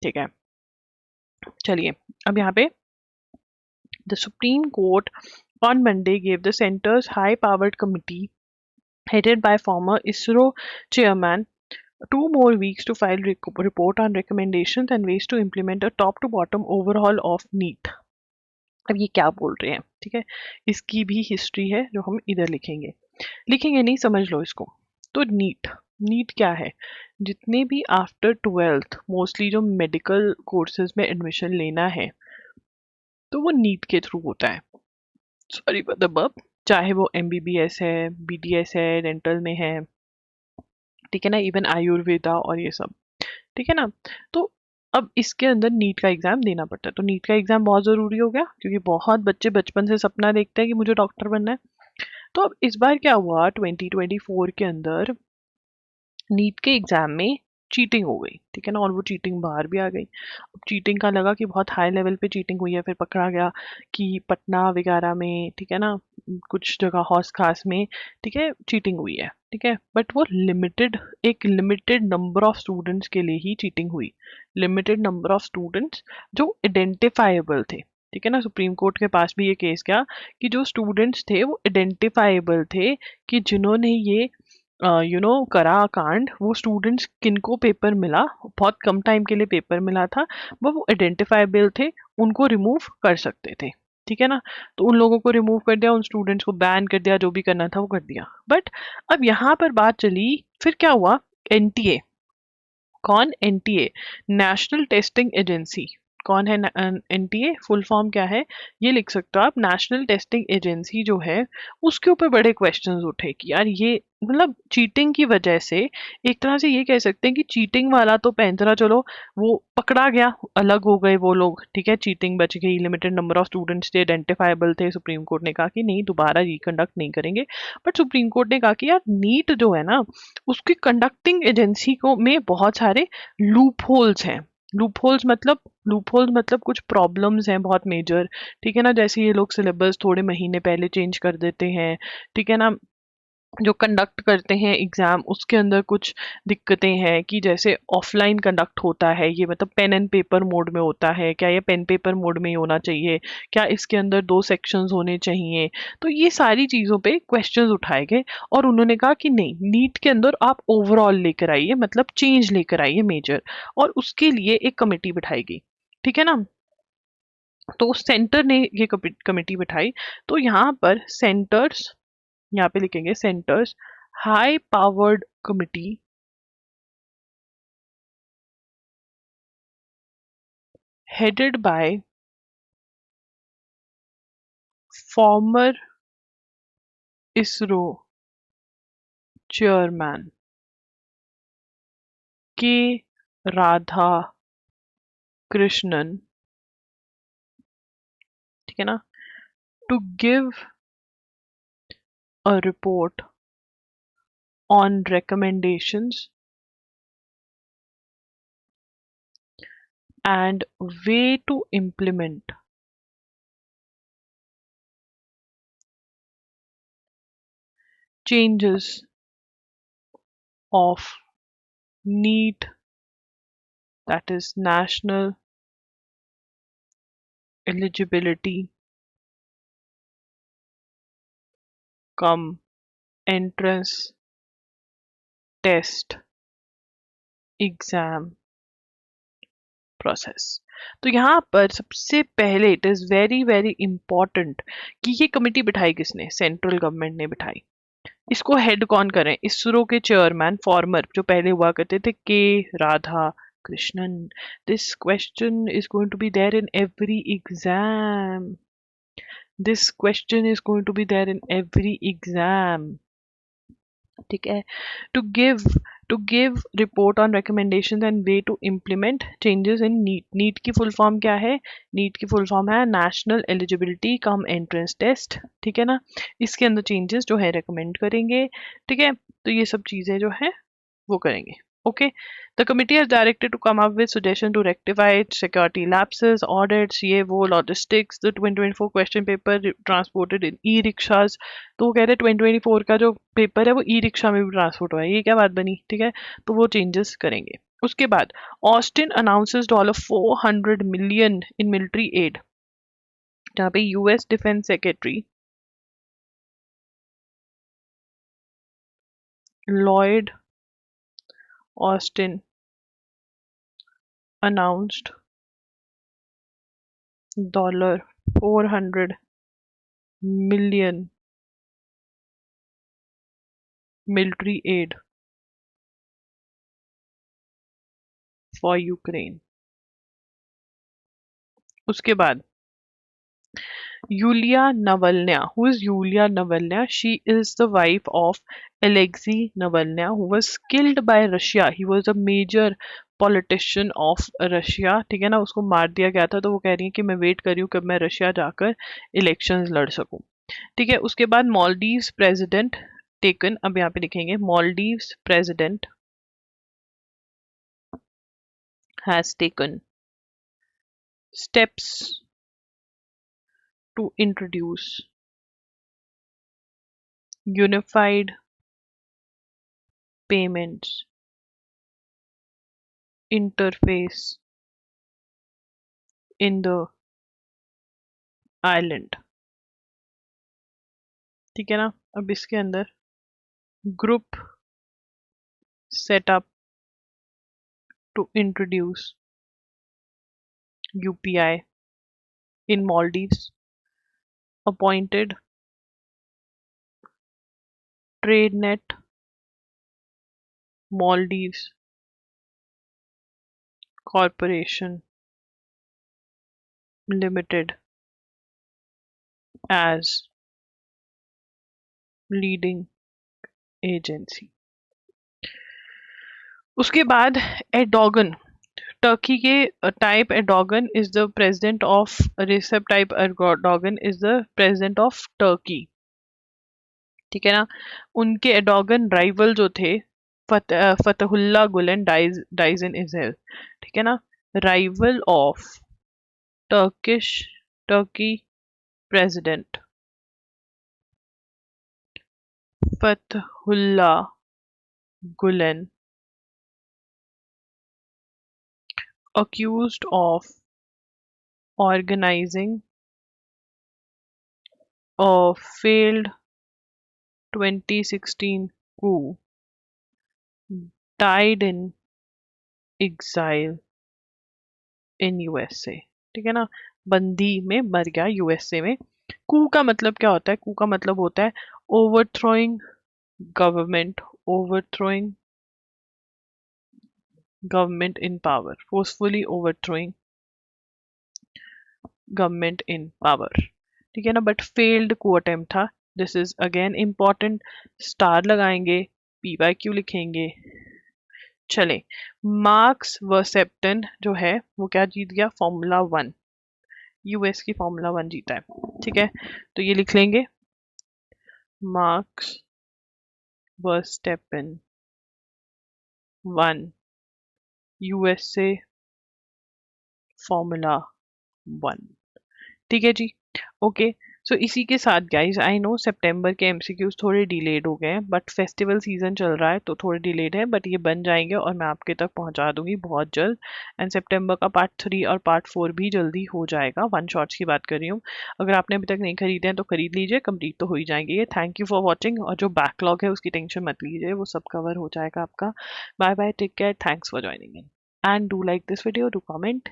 ठीक है, चलिए। अब यहाँ पे the supreme court on Monday gave the center's high-powered committee, headed by former ISRO chairman, 2 more weeks to file report on recommendations and ways to implement a top-to-bottom overhaul of NEET. अब ये क्या बोल रहे हैं, ठीक है, इसकी भी हिस्ट्री है जो हम इधर लिखेंगे, लिखेंगे नहीं, समझ लो इसको। तो नीट, नीट क्या है, जितने भी आफ्टर 12th मोस्टली जो मेडिकल कोर्सेज में एडमिशन लेना है, तो वो नीट के थ्रू होता है। सॉरी मतलब चाहे वो एमबीबीएस है, बीडीएस है, डेंटल में है, ठीक है ना, इवन आयुर्वेदा और ये सब, ठीक है ना। तो अब इसके अंदर नीट का एग्जाम देना पड़ता है। तो नीट का एग्जाम बहुत ज़रूरी हो गया क्योंकि बहुत बच्चे बचपन से सपना देखते हैं कि मुझे डॉक्टर बनना है। तो अब इस बार क्या हुआ, 2024 के अंदर नीट के एग्जाम में चीटिंग हो गई, ठीक है ना, और वो चीटिंग बाहर भी आ गई। अब चीटिंग का लगा कि बहुत हाई लेवल पे चीटिंग हुई है, फिर पकड़ा गया कि पटना वगैरह में, ठीक है ना, कुछ जगह हौस खास में, ठीक है, चीटिंग हुई है, ठीक है। बट वो लिमिटेड, एक लिमिटेड नंबर ऑफ स्टूडेंट्स के लिए ही चीटिंग हुई, लिमिटेड नंबर ऑफ स्टूडेंट्स जो आइडेंटिफाइबल थे, ठीक है ना। सुप्रीम कोर्ट के पास भी ये केस गया कि जो स्टूडेंट्स थे वो आइडेंटिफाइबल थे, कि जिन्होंने ये करा कांड, वो स्टूडेंट्स किनको पेपर मिला, बहुत कम टाइम के लिए पेपर मिला था, वो आइडेंटिफाइबल थे, उनको रिमूव कर सकते थे, ठीक है ना। तो उन लोगों को रिमूव कर दिया, उन स्टूडेंट्स को बैन कर दिया, जो भी करना था वो कर दिया। बट अब यहाँ पर बात चली, फिर क्या हुआ, एनटीए, कौन, एनटीए, नेशनल टेस्टिंग एजेंसी, कौन है एनटीए? फुल फॉर्म क्या है ये लिख सकते हो आप, नेशनल टेस्टिंग एजेंसी जो है उसके ऊपर बड़े क्वेश्चंस उठे कि यार ये मतलब चीटिंग की वजह से, एक तरह से ये कह सकते हैं कि चीटिंग वाला तो पैंतरा चलो वो पकड़ा गया, अलग हो गए वो लोग, ठीक है, चीटिंग बच गई, लिमिटेड नंबर ऑफ स्टूडेंट्स थे, आइडेंटिफाइबल थे, सुप्रीम कोर्ट ने कहा कि नहीं दोबारा रिकंडक्ट नहीं करेंगे। बट सुप्रीम कोर्ट ने कहा कि यार नीट जो है ना उसकी कंडक्टिंग एजेंसी को में बहुत सारे लूप होल्स हैं। लूप होल्स मतलब कुछ प्रॉब्लम्स हैं बहुत मेजर, ठीक है ना, जैसे ये लोग सिलेबस थोड़े महीने पहले चेंज कर देते हैं, ठीक है ना, जो कंडक्ट करते हैं एग्जाम उसके अंदर कुछ दिक्कतें हैं कि जैसे ऑफलाइन कंडक्ट होता है ये मतलब पेन एंड पेपर मोड में होता है, क्या ये पेन पेपर मोड में ही होना चाहिए, क्या इसके अंदर 2 सेक्शंस होने चाहिए, तो ये सारी चीज़ों पे क्वेश्चंस उठाए गए और उन्होंने कहा कि नहीं, नीट के अंदर आप ओवरऑल लेकर आइए, मतलब चेंज लेकर आइए मेजर, और उसके लिए एक कमेटी बिठाई गई, ठीक है ना। तो सेंटर ने ये कमेटी बिठाई, तो यहाँ पर सेंटर्स, यहाँ पे लिखेंगे centres high powered committee headed by former ISRO chairman के राधा कृष्णन, ठीक है ना, to give a report on recommendations and way to implement changes of NEET, that is National Eligibility cum Entrance Test Exam process. तो यहाँ पर सबसे पहले it is very very important कि ये कमेटी बिठाई किसने? सेंट्रल गवर्नमेंट ने बिठाई। इसको हेड कौन करें? इसरो के चेयरमैन फॉर्मर जो पहले हुआ करते थे के Radhakrishnan. This question is going to be there in every exam, this question is going to be there in every exam, ठीक है। To give report on recommendation and way to implement changes in NEET. NEET की full form क्या है? NEET की full form है national eligibility cum entrance test, ठीक है ना। इसके अंदर चेंजेस जो है रिकमेंड करेंगे, ठीक है, तो ये सब चीज़ें जो है वो करेंगे। Okay, the committee has directed to come up with suggestion to rectify security lapses, audits, ये वो, logistics, the 2024 question paper transported in e rickshaws. तो वो कह रहे हैं 2024 का जो पेपर है वो ई रिक्शा में भी ट्रांसपोर्ट हुआ है, ये क्या बात बनी, ठीक है, तो वो चेंजेस करेंगे। उसके बाद Austin announces $400 million in military add, जहाँ पे US defence secretary Lloyd Austin announced $400 million military aid for Ukraine। उसके बाद Yulia Navalny, who is Yulia Navalny? She is the wife of Alexei Navalny, who was killed by Russia. He was a major politician of Russia, ठीक है ना, उसको मार दिया गया था, तो वो कह रही है कि मैं वेट कर रही हूँ कब मैं रशिया जाकर इलेक्शंस लड़ सकूं, ठीक है। उसके बाद मॉलडीव्स प्रेसिडेंट टेकन, अब यहाँ पे लिखेंगे Maldives president has taken steps to introduce unified payments interface in the island, ठीक है ना। अब इसके अंदर group setup to introduce UPI in Maldives, appointed TradeNet Maldives Corporation Limited as leading agency. उसके बाद एडोगन, टर्की के Tayyip Erdogan is the president of, Recep Tayyip Erdogan is the president of Turkey, ठीक है ना। उनके एडोगन rival जो थे फतहुल्ला गुलन dies in Israel, ठीक है ना। Rival of Turkey president Fethullah Gulen accused of organizing a failed 2016 coup died in exile in USA, ठीक है ना। बंदी में मर गया यूएसए में। कू का मतलब क्या होता है? कू का मतलब होता है ओवरथ्रोइंग government, ओवरथ्रोइंग government in power, forcefully ओवरथ्रोइंग government in power, ठीक है ना। बट फेल्ड कू अटेम्प्ट था। This is again important, star लगाएंगे, PYQ लिखेंगे। चले, मार्क्स वर्सेप्टन जो है वो क्या जीत गया? फॉर्मूला 1, यूएस की फॉर्मूला 1 जीता है, ठीक है। तो ये लिख लेंगे, मार्क्स वर्स्टेपन 1 यूएसए फॉर्मूला 1, ठीक है जी। ओके, सो इसी के साथ गाइज, आई नो सितंबर के MCQs थोड़े डिलेड हो गए हैं, बट फेस्टिवल सीजन चल रहा है तो थोड़े डिलेड है, बट ये बन जाएंगे और मैं आपके तक पहुंचा दूंगी बहुत जल्द। एंड सितंबर का पार्ट 3 और पार्ट 4 भी जल्दी हो जाएगा। वन शॉट्स की बात कर रही हूँ, अगर आपने अभी तक नहीं खरीदे हैं तो खरीद लीजिए, कंप्लीट तो हो ही जाएंगे ये। थैंक यू फॉर वॉचिंग, और जो बैकलॉग है उसकी टेंशन मत लीजिए, वो सब कवर हो जाएगा आपका। Bye bye, take care, thanks for joining in, and do like this video, do comment.